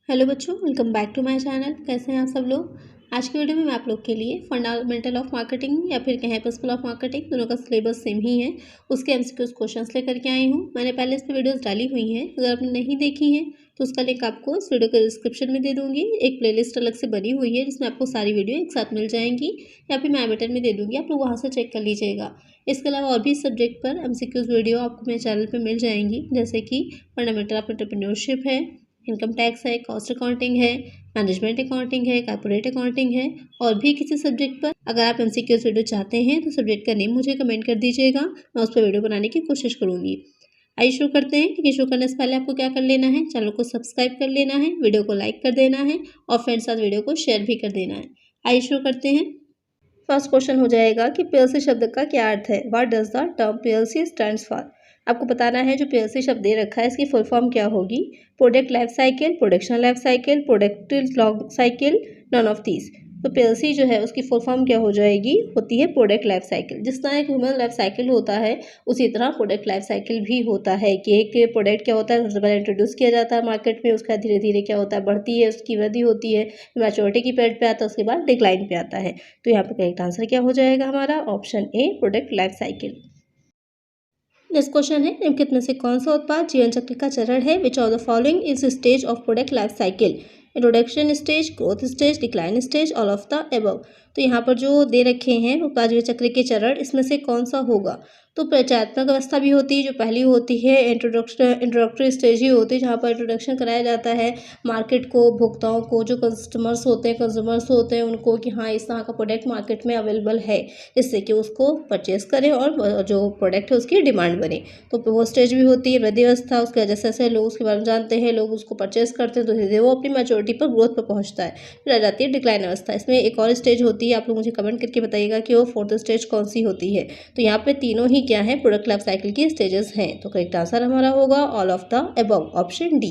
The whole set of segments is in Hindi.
हेलो बच्चों, welcome back to my channel. कैसे हैं आप सब लोग। आज की वीडियो में मैं आप लोग के लिए फंडामेंटल ऑफ मार्केटिंग या फिर कहें प्रिंसिपल ऑफ मार्केटिंग, दोनों का सिलेबस सेम ही है, उसके एमसीक्यूज क्वेश्चंस लेकर के आई हूँ। मैंने पहले इस पर वीडियोस डाली हुई हैं, अगर आपने नहीं देखी हैं तो उसका लिंक आपको इस वीडियो के डिस्क्रिप्शन में दे दूँगी। एक प्लेलिस्ट अलग से बनी हुई है जिसमें आपको सारी वीडियो एक साथ मिल जाएंगी, या फिर मैं आई बटन में दे दूँगी, आप लोग वहाँ से चेक कर लीजिएगा। इसके अलावा और भी सब्जेक्ट पर एमसीक्यूज वीडियो आपको मेरे चैनल पर मिल जाएंगी, जैसे कि फंडामेंटल ऑफ एंटरप्रेन्योरशिप है, इनकम टैक्स है, कॉस्ट अकाउंटिंग है, मैनेजमेंट अकाउंटिंग है, कॉर्पोरेट अकाउंटिंग है। और भी किसी सब्जेक्ट पर अगर आप एमसीक्यूज वीडियो चाहते हैं तो सब्जेक्ट का नेम मुझे कमेंट कर दीजिएगा, मैं उस पर वीडियो बनाने की कोशिश करूँगी। आइए शुरू करते हैं। लेकिन शुरू करने से पहले आपको क्या कर लेना है, चैनल को सब्सक्राइब कर लेना है, वीडियो को लाइक कर देना है और फ्रेंड्स साथ वीडियो को शेयर भी कर देना है। आइए शुरू करते हैं। फर्स्ट क्वेश्चन हो जाएगा कि पीएलसी शब्द का क्या अर्थ है। What does the term PLC stands for. आपको बताना है जो पीएलसी शब्द दे रखा है इसकी फुल फॉर्म क्या होगी। Product life cycle, production life cycle, product long cycle, none of these. तो पीएलसी जो है उसकी फुल फॉर्म क्या हो जाएगी, होती है प्रोडक्ट लाइफ साइकिल। जिस तरह एक ह्यूमन लाइफ साइकिल होता है उसी तरह प्रोडक्ट लाइफ साइकिल भी होता है कि एक प्रोडक्ट क्या होता है, सबसे पहले इंट्रोड्यूस किया जाता है मार्केट में, उसका धीरे धीरे क्या होता है, बढ़ती है, उसकी वृद्धि होती है, मैच्योरिटी की पीरियड पे आता है, उसके बाद डिक्लाइन पे आता है। तो यहाँ पर करेक्ट आंसर क्या हो जाएगा हमारा, option A, product life cycle. Next question है, निम्नलिखित में से कौन सा उत्पाद जीवन चक्र का चरण है। Which of the following is stage of product life cycle. Introduction stage, growth stage, decline stage, all of the above. तो यहाँ पर जो दे रखे हैं उत्पाद जीवन चक्र के चरण, इसमें से कौन सा होगा। तो परिचयात्मक अवस्था भी होती है जो पहली होती है, इंट्रोडक्टरी स्टेज ही होती है जहाँ पर इंट्रोडक्शन कराया जाता है मार्केट को, उपभोक्ताओं को, जो कस्टमर्स होते हैं, कंज्यूमर्स होते हैं उनको, कि हाँ इस तरह का प्रोडक्ट मार्केट में अवेलेबल है, इससे कि उसको परचेस करें और जो प्रोडक्ट है उसकी डिमांड बने। तो वो स्टेज भी होती है वृद्धि अवस्था, उसके जैसे जैसे लोग उसके बारे में जानते हैं, लोग उसको परचेस करते हैं, तो धीरे धीरे वो अपनी मैच्योरिटी पर, ग्रोथ पर पहुंचता है, फिर आ जाती है डिक्लाइन अवस्था। इसमें एक और स्टेज होती है, आप लोग मुझे कमेंट करके बताइएगा कि वो फोर्थ स्टेज कौन सी होती है। तो यहाँ पे तीनों ही क्या है, प्रोडक्ट लाइफ साइकिल की स्टेजेस हैं। तो करेक्ट आंसर हमारा होगा all of the above, option D.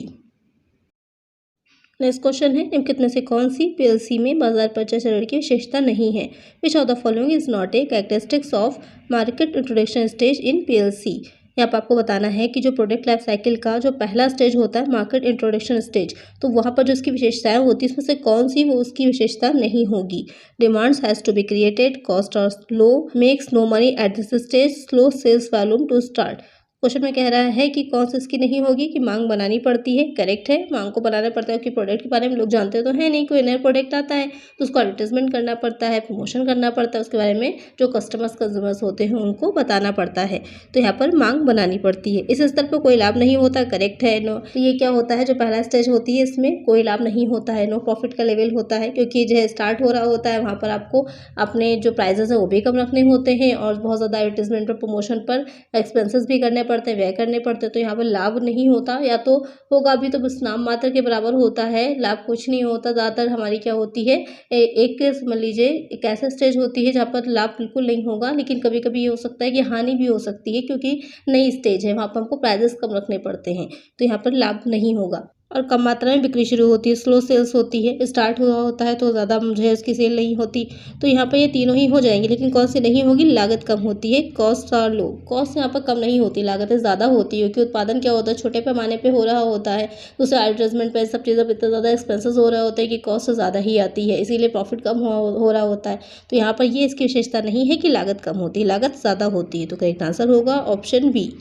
Next question है, निम्नलिखित में से कौन सी पीएलसी में बाजार पर्चा चरण की विशेषता नहीं है। Which of the following is not a characteristics of market introduction stage in PLC. यहाँ पर आपको बताना है कि जो प्रोडक्ट लाइफ साइकिल का जो पहला स्टेज होता है मार्केट इंट्रोडक्शन स्टेज, तो वहाँ पर जो उसकी विशेषताएं होती है उसमें से कौन सी वो उसकी विशेषता नहीं होगी। Demands has to be created, cost are low, makes no money at this stage, slow sales volume to start. Question में कह रहा है कि कौन सी इसकी नहीं होगी, कि मांग बनानी पड़ती है। करेक्ट है, मांग को बनाना पड़ता है कि प्रोडक्ट के बारे में लोग जानते तो है नहीं, कोई नया प्रोडक्ट आता है तो उसको एडवर्टाइजमेंट करना पड़ता है, प्रमोशन करना पड़ता है, उसके बारे में जो कस्टमर्स कंज्यूमर्स होते हैं उनको बताना पड़ता है। तो यहाँ पर मांग बनानी पड़ती है, इस स्तर पर कोई लाभ नहीं होता। करेक्ट है, नो। तो ये क्या होता है, जो पहला स्टेज होती है इसमें कोई लाभ नहीं होता है, नो प्रॉफिट का लेवल होता है, क्योंकि जो स्टार्ट हो रहा होता है वहाँ पर आपको अपने जो प्राइजेस है वो भी कम रखने होते हैं और बहुत ज़्यादा एडवर्टाइजमेंट पर, प्रमोशन पर एक्सपेंसेस भी करने पड़ते हैं, व्यय करने पड़ते हैं। तो यहाँ पर लाभ नहीं होता, या तो होगा भी तो बस नाम मात्र के बराबर होता है, लाभ कुछ नहीं होता। ज़्यादातर हमारी क्या होती है, एक समझ लीजिए एक ऐसा स्टेज होती है जहाँ पर लाभ बिल्कुल नहीं होगा, लेकिन कभी कभी ये हो सकता है कि हानि भी हो सकती है, क्योंकि नई स्टेज है, वहाँ पर हमको प्राइजेस कम रखने पड़ते हैं, तो यहाँ पर लाभ नहीं होगा। और कम मात्रा में बिक्री शुरू होती है, स्लो सेल्स होती है, स्टार्ट हुआ होता है तो ज़्यादा मुझे उसकी सेल नहीं होती। तो यहाँ पर ये तीनों ही हो जाएंगी, लेकिन कौन सी नहीं होगी, लागत कम होती है, कॉस्ट और लो। कॉस्ट यहाँ पर कम नहीं होती, लागतें ज़्यादा होती है, क्योंकि उत्पादन क्या होता है छोटे पैमाने पे हो रहा होता है, दूसरा एडवर्टाइजमेंट पे सब चीज़ों पर इतना ज़्यादा एक्सपेंसेस हो रहा होता है कि कॉस्ट ज़्यादा ही आती है, इसीलिए प्रॉफिट कम हो रहा होता है। तो यहाँ पर ये इसकी विशेषता नहीं है कि लागत कम होती है, लागत ज़्यादा होती है। तो करेक्ट आंसर होगा ऑप्शन बी।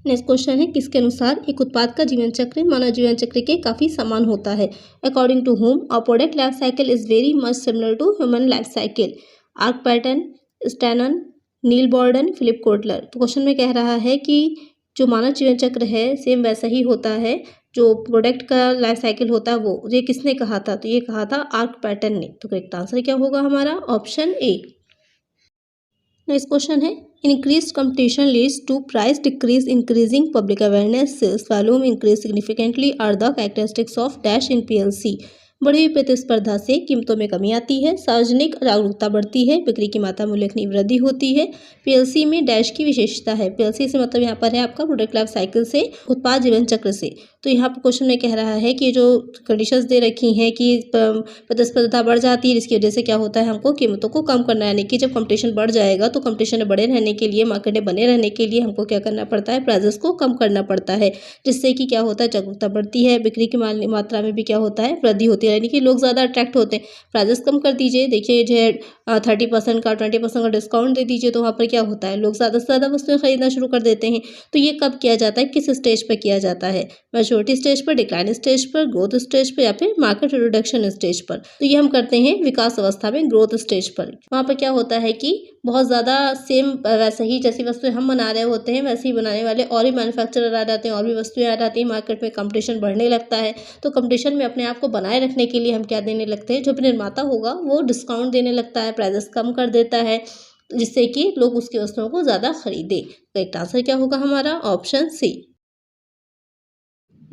नेक्स्ट क्वेश्चन है, किसके अनुसार एक उत्पाद का जीवन चक्र मानव जीवन चक्र के काफ़ी समान होता है। According to Home a product life cycle is very much similar to human life cycle. Arch Patton, Stanton, Neil Borden, Philip Kotler. तो क्वेश्चन में कह रहा है कि जो मानव जीवन चक्र है सेम वैसा ही होता है जो प्रोडक्ट का लाइफ साइकिल होता है, वो ये किसने कहा था, तो ये कहा था आर्क पैटर्न ने। तो करेक्ट आंसर क्या होगा हमारा, ऑप्शन ए। नेक्स्ट क्वेश्चन है, increased competition leads to price decrease, increasing public awareness, sales volume increase significantly are the characteristics of dash in PLC। बढ़ी हुई प्रतिस्पर्धा से कीमतों में कमी आती है, सार्वजनिक जागरूकता बढ़ती है, बिक्री की मात्रा में उल्लेखनीय वृद्धि होती है। पीएलसी में डैश की विशेषता है। पीएलसी से मतलब यहाँ पर है आपका प्रोडक्ट लाइफ साइकिल से, उत्पाद जीवन चक्र से। तो यहाँ पर क्वेश्चन में कह रहा है कि जो कंडीशंस दे रखी हैं कि प्रतिस्पर्धा बढ़ जाती है, जिसकी वजह से क्या होता है, हमको कीमतों को कम करना है। यानी कि जब कंपटीशन बढ़ जाएगा तो कंपटीशन में बने रहने के लिए, मार्केट में बने रहने के लिए हमको क्या करना पड़ता है, प्राइजेस को कम करना पड़ता है, जिससे कि क्या होता है, जागरूकता बढ़ती है, बिक्री की मात्रा में भी क्या होता है, वृद्धि होती है, यानी कि लोग ज़्यादा अट्रैक्ट होते हैं। प्राइजेस कम कर दीजिए, देखिए जो है 30% का 20% का डिस्काउंट दे दीजिए, तो वहाँ पर क्या होता है, लोग ज़्यादा से ज़्यादा वस्तुएं खरीदना शुरू कर देते हैं। तो ये कब किया जाता है, किस स्टेज पर किया जाता है, मैच्योरिटी स्टेज पर, डिक्लाइन स्टेज पर, ग्रोथ स्टेज पर, या फिर मार्केट रिडक्शन स्टेज पर। तो ये हम करते हैं विकास अवस्था में, ग्रोथ स्टेज पर। वहाँ पर क्या होता है कि बहुत ज़्यादा सेम वैसे ही जैसी वस्तुएं हम बना रहे होते हैं, वैसे ही बनाने वाले और भी मैन्युफैक्चरर आ जाते हैं, और भी वस्तुएं आ जाती हैं, मार्केट में कंपटीशन बढ़ने लगता है। तो कंपटीशन में अपने आप को बनाए रखने के लिए हम क्या देने लगते हैं, जो भी निर्माता होगा वो डिस्काउंट देने लगता है, प्राइजेस कम कर देता है, जिससे कि लोग उसकी वस्तुओं को ज़्यादा खरीदें। तो एक आंसर क्या होगा हमारा, ऑप्शन सी।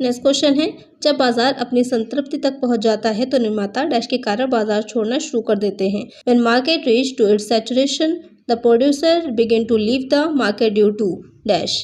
नेक्स्ट क्वेश्चन है, जब बाजार अपनी संतृप्ति तक पहुंच जाता है तो निर्माता डैश के कारण बाजार छोड़ना शुरू कर देते हैं। When market reach to its saturation, the producer begin to leave the market due to dash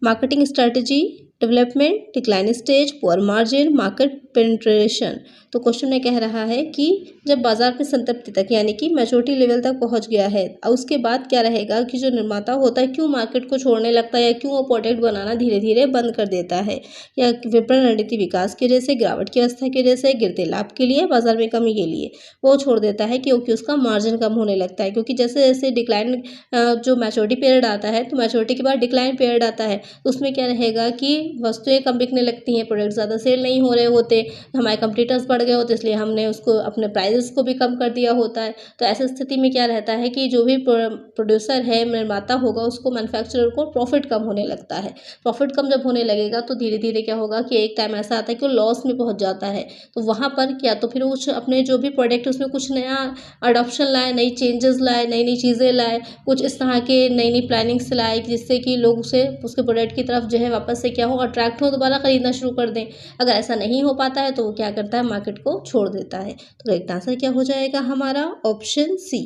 marketing strategy, development, decline stage, poor margin, market penetration. तो क्वेश्चन में कह रहा है कि जब बाजार की संतृप्ति तक, यानी कि मैच्योरिटी लेवल तक पहुंच गया है, और उसके बाद क्या रहेगा कि जो निर्माता होता है क्यों मार्केट को छोड़ने लगता है, या क्यों वो प्रोडक्ट बनाना धीरे धीरे बंद कर देता है, या विपणन रणनीति विकास की वजह से, गिरावट की अवस्था की वजह से, गिरते लाभ के लिए, बाजार में कमी के लिए वो छोड़ देता है, क्योंकि उसका मार्जिन कम होने लगता है। क्योंकि जैसे जैसे डिक्लाइन जो मैच्योरिटी पीरियड आता है, तो मैच्योरिटी के बाद डिक्लाइन पीरियड आता है, तो उसमें क्या रहेगा कि वस्तुएं कम बिकने लगती हैं, प्रोडक्ट ज़्यादा सेल नहीं हो रहे होते, हमारे कंपटीटर्स बढ़ गए होते, इसलिए हमने उसको अपने प्राइजेस को भी कम कर दिया होता है। तो ऐसी स्थिति में क्या रहता है कि जो भी प्रोड्यूसर है, निर्माता होगा, उसको मैन्युफैक्चरर को प्रॉफिट कम होने लगता है। प्रॉफिट कम जब होने लगेगा तो धीरे धीरे क्या होगा कि एक टाइम ऐसा आता है कि वो लॉस में पहुंच जाता है। तो वहाँ पर क्या, तो फिर कुछ अपने जो भी प्रोडक्ट उसमें कुछ नया अडॉप्शन लाए, नई चेंजेस लाए, नई नई चीज़ें लाए, कुछ इस तरह के नई नई प्लानिंग्स लाए, जिससे कि लोग उसे उसके प्रोडक्ट की तरफ जो है वापस से क्या हो, अट्रैक्ट हो, दोबारा खरीदना शुरू कर दें। अगर ऐसा नहीं हो पाता है तो वो क्या करता है, मार्केट को छोड़ देता है। तो करेक्ट आंसर क्या हो जाएगा हमारा, ऑप्शन सी।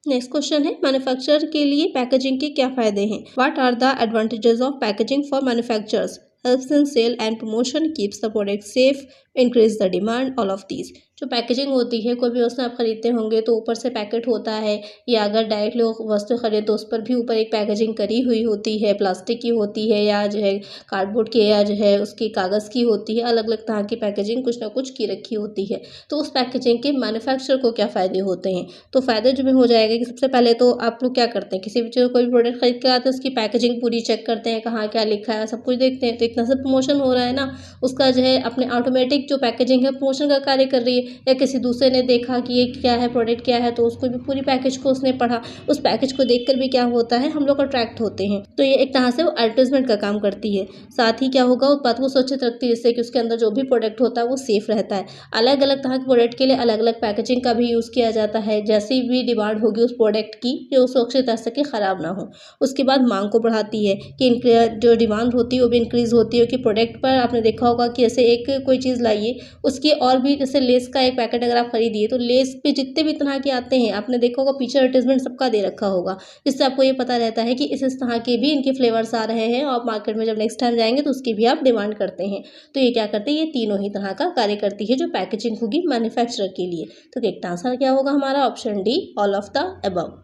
नेक्स्ट क्वेश्चन है, मैन्युफैक्चरर के लिए पैकेजिंग के क्या फायदे हैं। What are the advantages of packaging for manufacturers. Helps in sale and promotion, keeps the product safe, increase the demand, all of these. जो पैकेजिंग होती है, कोई भी वस्तु आप खरीदते होंगे तो ऊपर से पैकेट होता है, या अगर डायरेक्ट लोग वस्तु खरीदे तो उस पर भी ऊपर एक पैकेजिंग करी हुई होती है, प्लास्टिक की होती है, या जो है कार्डबोर्ड की, या जो है उसकी कागज़ की होती है, अलग अलग तरह की पैकेजिंग कुछ ना कुछ की रखी होती है। तो उस पैकेजिंग के मैन्युफैक्चरर को क्या फ़ायदे होते हैं। तो फ़ायदे जो में हो जाएगा कि सबसे पहले तो आप लोग क्या करते हैं, किसी भी चीज़ कोई भी प्रोडक्ट खरीद के आते हैं, उसकी पैकेजिंग पूरी चेक करते हैं, कहाँ क्या लिखा है, सब कुछ देखते हैं। तो इतना सब प्रमोशन हो रहा है ना, उसका जो है अपने ऑटोमेटिक जो पैकेजिंग है प्रमोशन का कार्य कर रही है। या किसी दूसरे ने देखा कि ये क्या है, प्रोडक्ट क्या है, तो उसको भी पूरी पैकेज को उसने पढ़ा, उस पैकेज को देखकर भी क्या होता है, हम लोग अट्रैक्ट होते हैं। तो ये एक तरह से वो एडवर्टाइजमेंट का काम करती है। साथ ही क्या होगा, उत्पाद को सुरक्षित रखती है, जिससे कि उसके अंदर जो भी प्रोडक्ट होता है वो सेफ रहता है। अलग अलग तरह के प्रोडक्ट के लिए अलग अलग पैकेजिंग का भी यूज़ किया जाता है, जैसी भी डिमांड होगी उस प्रोडक्ट की, जो सुरक्षित रह सके, ख़राब ना हो। उसके बाद मांग को बढ़ाती है कि जो डिमांड होती है वो भी इंक्रीज़ होती है, कि प्रोडक्ट पर आपने देखा होगा कि जैसे एक कोई चीज़ लाइए, उसकी और भी जैसे लेस का एक पैकेट अगर आप खरीदिए, तो लेस पे जितने भी तरह के आते हैं, आपने देखा होगा पीछे एडवर्टाइजमेंट सबका दे रखा होगा, जिससे आपको ये पता रहता है कि इस तरह के भी इनके फ्लेवर्स आ रहे हैं, और मार्केट में जब नेक्स्ट टाइम जाएंगे तो उसकी भी आप डिमांड करते हैं। तो ये क्या करते हैं, ये तीनों ही तरह का कार्य करती है जो पैकेजिंग होगी मैन्युफैक्चरर के लिए। तो करेक्ट आंसर क्या होगा हमारा, option D, all of the above.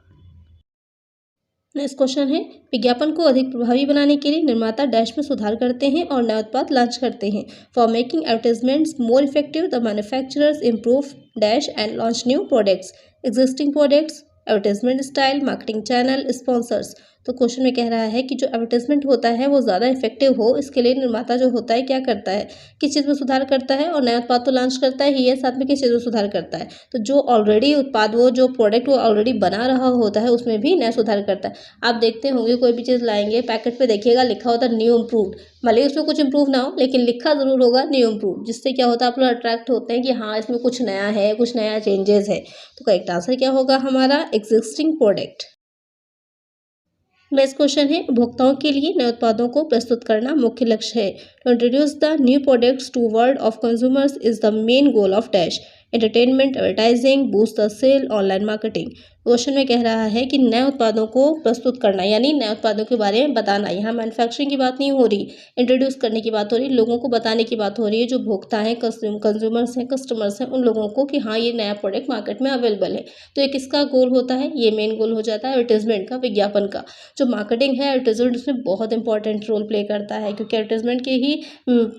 Next question है, विज्ञापन को अधिक प्रभावी बनाने के लिए निर्माता डैश में सुधार करते हैं और नए उत्पाद लॉन्च करते हैं। For making advertisements more effective, the manufacturers improve dash and launch new products, existing products, advertisement style, marketing channel, sponsors. तो क्वेश्चन में कह रहा है कि जो एडवर्टाइजमेंट होता है वो ज़्यादा इफेक्टिव हो, इसके लिए निर्माता जो होता है क्या करता है, किस चीज़ में सुधार करता है, और नया उत्पाद तो लॉन्च करता ही है, साथ में किस चीज़ में सुधार करता है। तो जो ऑलरेडी उत्पाद, वो जो प्रोडक्ट वो ऑलरेडी बना रहा होता है, उसमें भी नया सुधार करता है। आप देखते होंगे कोई भी चीज़ लाएंगे, पैकेट पे देखिएगा लिखा होता है न्यू इम्प्रूव्ड, भले ही उसमें कुछ इम्प्रूव ना हो, लेकिन लिखा ज़रूर होगा न्यू इम्प्रूव्ड, जिससे क्या होता है, आप लोग अट्रैक्ट होते हैं कि हाँ इसमें कुछ नया है, कुछ नया चेंजेस है। तो करेक्ट आंसर क्या होगा हमारा, एग्जिस्टिंग प्रोडक्ट। नेक्स्ट क्वेश्चन है, उपभोक्ताओं के लिए नए उत्पादों को प्रस्तुत करना मुख्य लक्ष्य है। To introduce the new products to world of consumers is the main goal of dash entertainment, advertising, boost the sale, online marketing. Question में कह रहा है कि नए उत्पादों को प्रस्तुत करना यानी नए उत्पादों के बारे में बताना। यहाँ मैन्युफैक्चरिंग की बात नहीं हो रही, इंट्रोड्यूस करने की बात हो रही, लोगों को बताने की बात हो रही है, जो भोक्ता हैं, कंज्यूमर्स हैं, कस्टमर्स हैं, उन लोगों को कि हाँ ये नया प्रोडक्ट मार्केट में अवेलेबल है। तो ये किसका गोल होता है? ये मेन गोल हो जाता है एडवर्टीजमेंट का, विज्ञापन का। जो मार्केटिंग है, एडवर्टीजमेंट उसमें बहुत इंपॉर्टेंट रोल प्ले करता है, क्योंकि एडवर्टीजमेंट के ही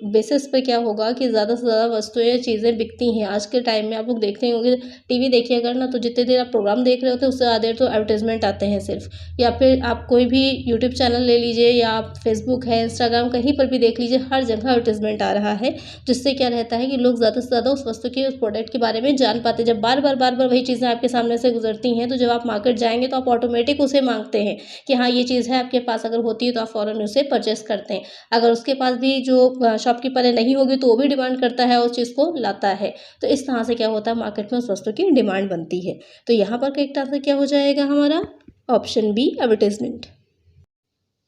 बेसिस पे क्या होगा कि ज़्यादा से ज़्यादा वस्तुएं, चीज़ें बिकती हैं। आज के टाइम में आप लोग देखते होंगे, टीवी देखिए अगर ना, तो जितनी देर आप प्रोग्राम देख रहे होते हैं उससे ज़्यादा देर तो एडवर्टीजमेंट आते हैं सिर्फ। या फिर आप कोई भी यूट्यूब चैनल ले लीजिए, या आप फेसबुक है, इंस्टाग्राम, कहीं पर भी देख लीजिए, हर जगह एडवर्टीजमेंट आ रहा है। जिससे क्या रहता है कि लोग ज़्यादा से ज़्यादा उस वस्तु के, उस प्रोडक्ट के बारे में जान पाते हैं। जब बार बार वही चीज़ें आपके सामने से गुजरती हैं, तो जब आप मार्केट जाएंगे तो आप ऑटोमेटिक उसे मांगते हैं कि हाँ ये चीज़ है, आपके पास अगर होती है तो आप फ़ौरन उसे परचेस करते हैं। अगर उसके पास भी जो शॉपकीपर है नहीं होगी तो वो भी डिमांड करता है, उस चीज़ को लाता है। तो इस तरह से क्या होता है, मार्केट में उस वस्तु की डिमांड बनती है। तो यहाँ पर करेक्ट आंसर क्या हो जाएगा हमारा? Option B, advertisement.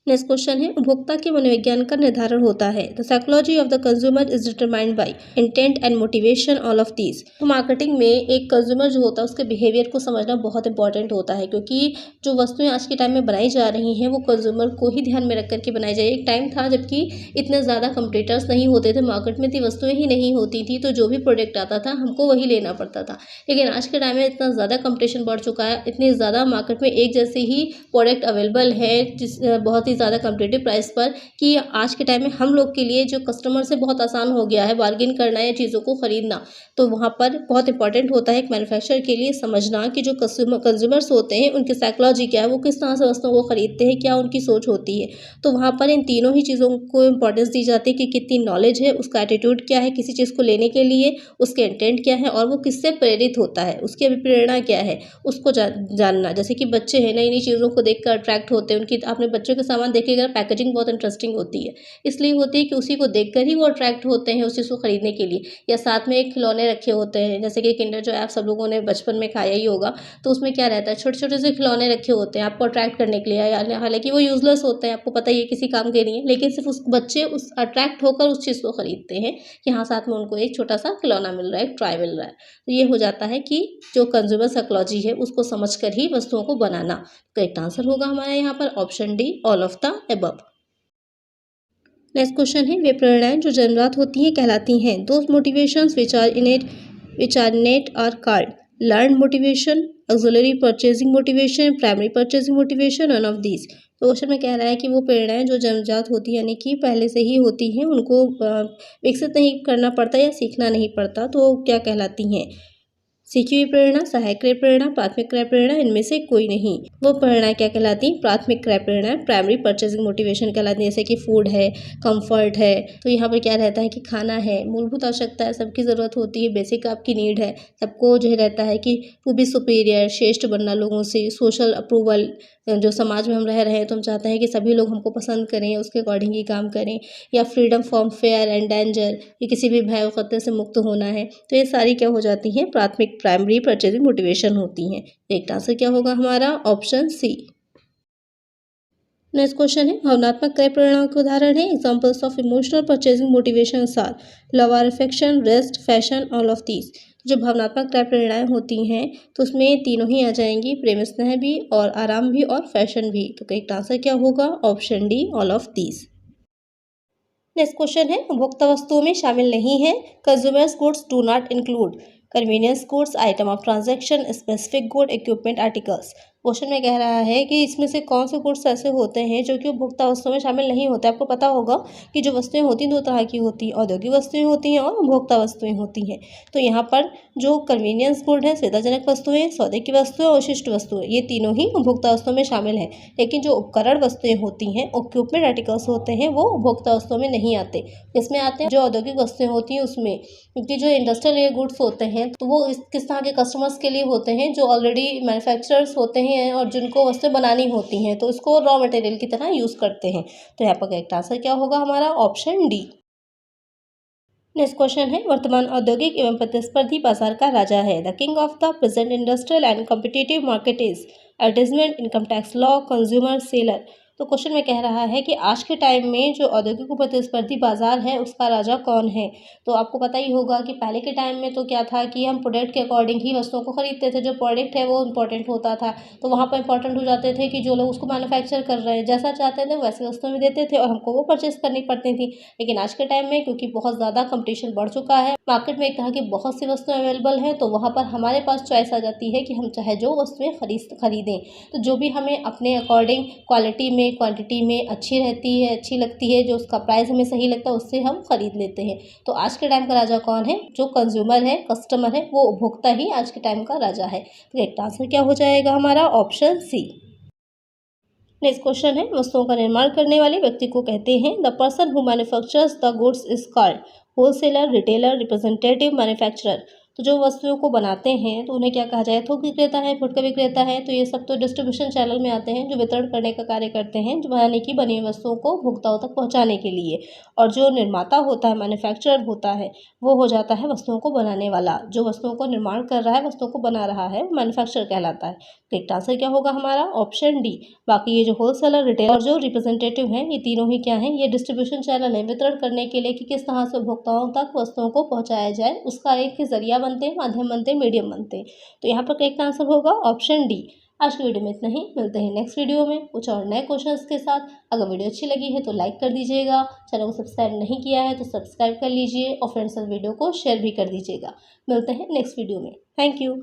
Next question है, उपभोक्ता के मनोविज्ञान का निर्धारण होता है। The psychology of the consumer is determined by intent and motivation, all of these. तो मार्केटिंग में एक कंज्यूमर जो होता है उसके बिहेवियर को समझना बहुत इंपॉर्टेंट होता है, क्योंकि जो वस्तुएं आज के टाइम में बनाई जा रही हैं वो कंज्यूमर को ही ध्यान में रख करके बनाई जाए। एक टाइम था जबकि इतने ज़्यादा कंपटीटर्स नहीं होते थे, मार्केट में इतनी वस्तुएं ही नहीं होती थी, तो जो भी प्रोडक्ट आता था हमको वही लेना पड़ता था। लेकिन आज के टाइम में इतना ज़्यादा कंपटीशन बढ़ चुका है, इतनी ज़्यादा मार्केट में एक जैसे ही प्रोडक्ट अवेलेबल है, जिस बहुत ही ज़्यादा कम्पिटिटिव प्राइस पर, कि आज के टाइम में हम लोग के लिए जो कस्टमर से बहुत आसान हो गया है बार्गेन करना या चीज़ों को ख़रीदना। तो वहाँ पर बहुत इंपॉर्टेंट होता है एक मैन्युफैक्चरर के लिए समझना कि जो कंज्यूमर्स होते हैं उनकी साइकोलॉजी क्या है, वो किस तरह से वस्तुओं को ख़रीदते हैं, क्या उनकी सोच होती है। तो वहाँ पर इन तीनों ही चीज़ों को इंपॉर्टेंस दी जाती है कि कितनी नॉलेज है, उसका एटीट्यूड क्या है किसी चीज़ को लेने के लिए, उसके इंटेंट क्या है और वो किससे प्रेरित होता है, उसकी अभिप्रेरणा क्या है, उसको जानना। जैसे कि बच्चे हैं, नई नई चीज़ों को देख कर अट्रैक्ट होते हैं। उनकी आपने बच्चों के सामान देखिएगा, पैकेजिंग बहुत इंटरेस्टिंग होती है, इसलिए होती है कि उसी को देखकर ही वो अट्रैक्ट होते हैं उस चीज़ को खरीदने के लिए। या साथ में एक खिलौने रखे होते हैं, जैसे कि किंडर जॉय आप सब लोगों ने बचपन में खाया ही होगा। तो उसमें क्या रहता है, छोटे छोटे से खिलौने रखे होते हैं आपको अट्रैक्ट करने के लिए। हालांकि वो यूजलेस होते हैं, आपको पता ही है किसी काम के नहीं है, लेकिन सिर्फ उस बच्चे उस अट्रैक्ट होकर उस चीज़ को खरीदते हैं कि हाँ साथ में उनको एक छोटा सा खिलौना मिल रहा है, एक टॉय मिल रहा है। तो ये हो जाता है कि जो कंज्यूमर साइकोलॉजी है उसको समझकर ही वस्तुओं को बनाना। करेक्ट आंसर होगा हमारा यहाँ पर option D, all of the above. Next question है, वे प्रेरणाएं जो जन्मजात होती हैं कहलाती हैं। Those motivations which are net are called learn motivation, auxiliary purchasing motivation, primary purchasing motivation, none of these. तो क्वेश्चन में कह रहा है कि वो प्रेरणाएं जो जन्मजात होती हैं यानी कि पहले से ही होती हैं, उनको विकसित नहीं करना पड़ता या सीखना नहीं पड़ता, तो क्या कहलाती हैं? सीखी हुई प्रेरणा, सहायक क्रय प्रेरणा, प्राथमिक क्रय प्रेरणा, इनमें से कोई नहीं। वो प्रेरणा क्या कहलाती? प्राथमिक क्रय प्रेरणा, प्राइमरी परचेजिंग मोटिवेशन कहलाती है। जैसे कि फूड है, कंफर्ट है, तो यहाँ पर क्या रहता है कि खाना है, मूलभूत आवश्यकता है, सबकी ज़रूरत होती है, बेसिक आपकी नीड है। सबको जो है रहता है कि टू बी सुपीरियर, श्रेष्ठ बनना लोगों से, सोशल अप्रूवल, जो समाज में हम रह रहे हैं तो हम चाहते हैं कि सभी लोग हमको पसंद करें, उसके अकॉर्डिंग ही काम करें। या freedom from fair and danger, ये किसी भी भय और खतरे से मुक्त होना है। तो ये सारी क्या हो जाती हैं? प्राथमिक प्राइमरी परचेजिंग मोटिवेशन होती हैं। एक आंसर क्या होगा हमारा? Option C. नेक्स्ट क्वेश्चन है, भावनात्मक क्रय प्रेरणाओं के उदाहरण है। Examples of emotional purchasing motivation are love और affection, rest, fashion, all of these. जो भावनात्मक क्रय प्रेरणाएं होती हैं तो उसमें तीनों ही आ जाएंगी, प्रेम स्नेह भी और आराम भी और फैशन भी। तो करेक्ट आंसर क्या होगा? Option D, all of these. Next question है, उपभोक्ता वस्तुओं में शामिल नहीं है। Consumers goods do not include convenience goods, item of transaction, specific good, equipment articles. Question में कह रहा है कि इसमें से कौन से गुड्स ऐसे होते हैं जो कि उपभोक्ता वस्तुओं में शामिल नहीं होते। आपको पता होगा कि जो वस्तुएं होती हैं दो तरह की होती हैं, औद्योगिक वस्तुएं होती हैं और उपभोक्ता वस्तुएं होती हैं। तो यहाँ पर जो कन्वीनियंस गुड है, सुविधाजनक वस्तुएं, सौदे की वस्तुएं और विशिष्ट वस्तुएं, ये तीनों ही उपभोक्ता वस्तुओं में शामिल हैं। लेकिन जो उपकरण वस्तुएं होती हैं, इक्विपमेंट आर्टिकल्स होते हैं, वो उपभोक्ता वस्तुओं में नहीं आते। इसमें आते हैं जो औद्योगिक वस्तुएं होती हैं उसमें, क्योंकि जो इंडस्ट्रियल गुड्स होते हैं तो वो किस तरह के कस्टमर्स के लिए होते हैं जो ऑलरेडी मैन्युफैक्चरर्स होते हैं और जिनको वस्तुएं बनानी होती हैं, तो इसको रॉ मटेरियल की तरह यूज़ करते हैं। तो यहाँ पर करेक्ट आंसर क्या होगा हमारा? Option D. नेक्स्ट क्वेश्चन है, वर्तमान औद्योगिक एवं प्रतिस्पर्धी बाजार का राजा है। The king of the present industrial and competitive market is advertisement, income tax law, consumer, seller. तो क्वेश्चन में कह रहा है कि आज के टाइम में जो औद्योगिक प्रतिस्पर्धी बाजार है उसका राजा कौन है। तो आपको पता ही होगा कि पहले के टाइम में तो क्या था कि हम प्रोडक्ट के अकॉर्डिंग ही वस्तुओं को खरीदते थे। जो प्रोडक्ट है वो इंपॉर्टेंट होता था, तो वहाँ पर इंपॉर्टेंट हो जाते थे कि जो लोग उसको मैन्युफैक्चर कर रहे हैं जैसा चाहते थे वैसे वस्तुएं भी देते थे और हमको वो परचेस करनी पड़ती थी। लेकिन आज के टाइम में क्योंकि बहुत ज़्यादा कंपटीशन बढ़ चुका है, मार्केट में एक तरह की बहुत सी वस्तुएं अवेलेबल हैं, तो वहाँ पर हमारे पास चॉइस आ जाती है कि हम चाहे जो वस्तुएं खरीदें। तो जो भी हमें अपने अकॉर्डिंग क्वालिटी में, क्वांटिटी में अच्छी रहती है, अच्छी लगती है, जो उसका प्राइस हमें सही लगता है उससे हम खरीद लेते हैं। तो आज के टाइम का राजा कौन है? जो कंज्यूमर है, कस्टमर है, वो उपभोक्ता ही आज के टाइम का राजा है। तो करेक्ट आंसर क्या हो जाएगा हमारा? Option C. नेक्स्ट क्वेश्चन है, वस्तुओं का निर्माण करने वाले व्यक्ति को कहते हैं। The person who manufactures the goods is called wholesaler, retailer, representative, manufacturer. तो जो वस्तुओं को बनाते हैं तो उन्हें क्या कहा जाए? थोक विक्रेता है, फुटकर विक्रेता है। तो ये सब तो डिस्ट्रीब्यूशन चैनल में आते हैं, जो वितरण करने का कार्य करते हैं, जो बनाने की बनी हुई वस्तुओं को भोक्ताओं तक पहुंचाने के लिए। और जो निर्माता होता है, मैन्युफैक्चरर होता है, वो हो जाता है वस्तुओं को बनाने वाला। जो वस्तुओं को निर्माण कर रहा है, वस्तुओं को बना रहा है, मैन्युफैक्चरर कहलाता है। करेक्ट आंसर क्या होगा हमारा? Option D. बाकी ये जो होलसेलर, रिटेलर और जो रिप्रेजेंटेटिव हैं, ये तीनों ही क्या हैं? ये डिस्ट्रीब्यूशन चैनल है, वितरण करने के लिए कि किस तरह से उपभोक्ताओं तक वस्तुओं को पहुंचाया जाए, उसका एक जरिया बनते हैं, माध्यम बनते हैं, मीडियम बनते हैं। तो यहाँ पर करेक्ट आंसर होगा ऑप्शन डी। आज की वीडियो में इतना ही, मिलते हैं नेक्स्ट वीडियो में कुछ और नए क्वेश्चंस के साथ। अगर वीडियो अच्छी लगी है तो लाइक कर दीजिएगा, चैनल को सब्सक्राइब नहीं किया है तो सब्सक्राइब कर लीजिए और फ्रेंड्स से वीडियो को शेयर भी कर दीजिएगा। मिलते हैं नेक्स्ट वीडियो में। Thank you.